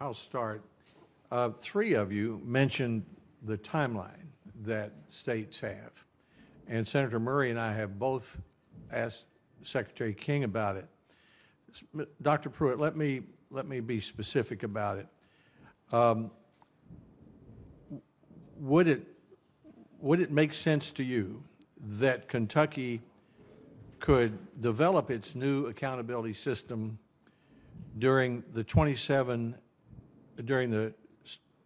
I'll start. Three of you mentioned the timeline that states have. And Senator Murray and I have both asked Secretary King about it. Dr. Pruitt, let me be specific about it. Would it make sense to you that Kentucky could develop its new accountability system during the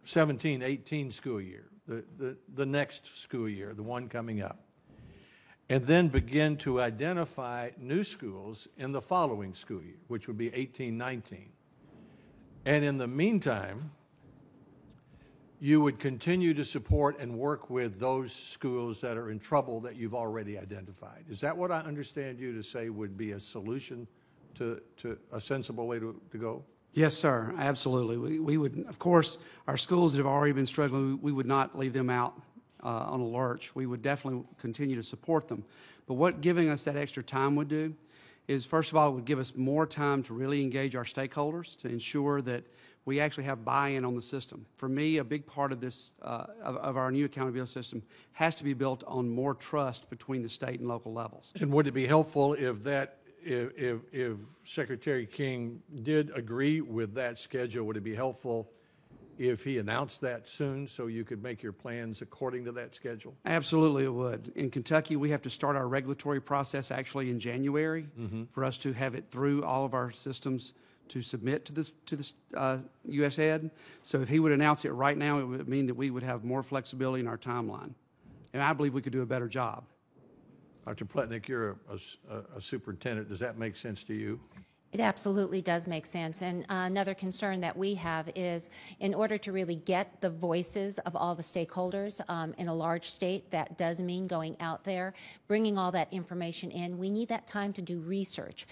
17-18 school year, the next school year, the one coming up, and then begin to identify new schools in the following school year, which would be 18-19. And in the meantime, you would continue to support and work with those schools that are in trouble that you've already identified. Is that what I understand you to say would be a solution to a sensible way to go? Yes, sir, absolutely. We would, of course, our schools that have already been struggling, we would not leave them out on a lurch. We would definitely continue to support them. But what giving us that extra time would do is, first of all, it would give us more time to really engage our stakeholders to ensure that we actually have buy-in on the system. For me, a big part of this, of our new accountability system has to be built on more trust between the state and local levels. And would it be helpful if Secretary King did agree with that schedule? Would it be helpful if he announced that soon so you could make your plans according to that schedule? Absolutely, it would. In Kentucky, we have to start our regulatory process actually in January for us to have it through all of our systems to submit to this USAID. So if he would announce it right now, it would mean that we would have more flexibility in our timeline. And I believe we could do a better job. Dr. Plotnick, you're a superintendent. Does that make sense to you? It absolutely does make sense. And another concern that we have is, in order to really get the voices of all the stakeholders in a large state, that does mean going out there, bringing all that information in. We need that time to do research.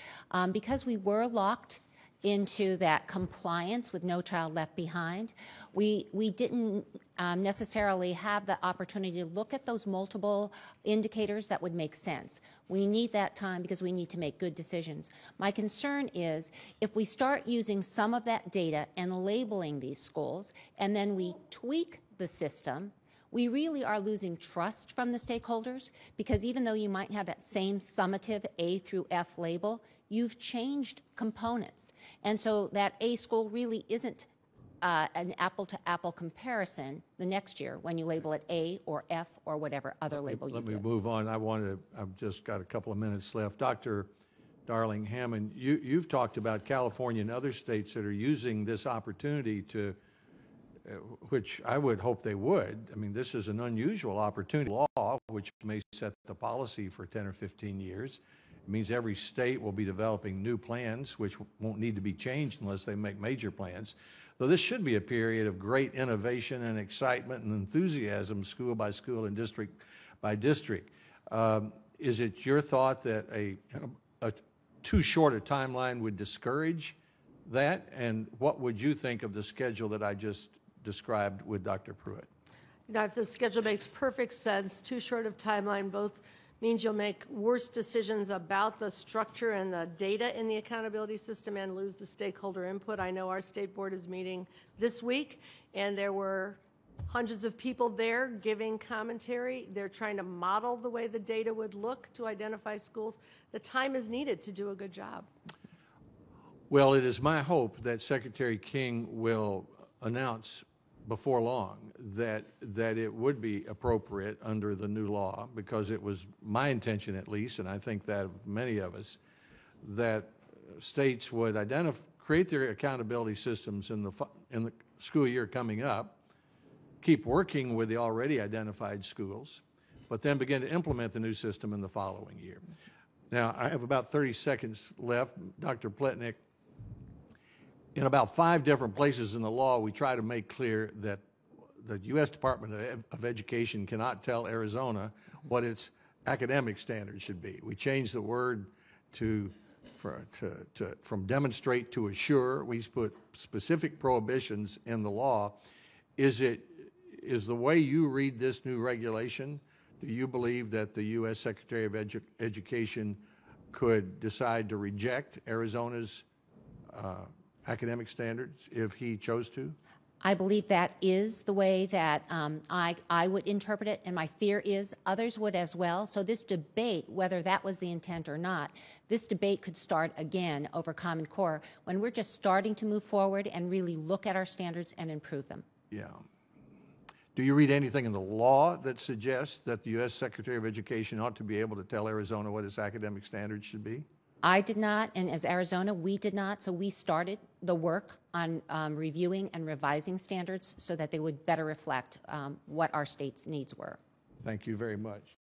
Because we were locked into that compliance with No Child Left Behind, we didn't necessarily have the opportunity to look at those multiple indicators that would make sense. We need that time because we need to make good decisions. My concern is if we start using some of that data and labeling these schools, and then we tweak the system, we really are losing trust from the stakeholders, because even though you might have that same summative A through F label, you've changed components. And so that A school really isn't an apple-to-apple comparison the next year when you label it A or F or whatever other label you do. Let me move on. I've just got a couple of minutes left. Dr. Darling-Hammond, you've talked about California and other states that are using this opportunity to which I would hope they would. I mean, this is an unusual opportunity law, which may set the policy for 10 or 15 years. It means every state will be developing new plans, which won't need to be changed unless they make major plans. Though this should be a period of great innovation and excitement and enthusiasm, school by school and district by district. Is it your thought that a too short a timeline would discourage that? And what would you think of the schedule that I just described with Dr. Pruitt? You know, if the schedule makes perfect sense, too short of timeline both means you'll make worse decisions about the structure and the data in the accountability system and lose the stakeholder input. I know our state board is meeting this week, and there were hundreds of people there giving commentary. They're trying to model the way the data would look to identify schools. The time is needed to do a good job. Well, it is my hope that Secretary King will announce before long that it would be appropriate under the new law, because it was my intention, at least, and I think that of many of us, that states would create their accountability systems in the school year coming up, keep working with the already identified schools, but then begin to implement the new system in the following year. Now, I have about 30 seconds left. Dr. Plotnick, in about 5 different places in the law, we try to make clear that the U.S. Department of Education cannot tell Arizona what its academic standards should be. We changed the word from demonstrate to assure. We put specific prohibitions in the law. Is the way you read this new regulation, do you believe that the U.S. Secretary of Education could decide to reject Arizona's academic standards if he chose to? I believe that is the way that I would interpret it, and my fear is others would as well. So this debate, whether that was the intent or not, this debate could start again over Common Core when we're just starting to move forward and really look at our standards and improve them. Yeah. Do you read anything in the law that suggests that the U.S. Secretary of Education ought to be able to tell Arizona what its academic standards should be? I did not, and as Arizona, we did not, so we started the work on reviewing and revising standards so that they would better reflect what our state's needs were. Thank you very much.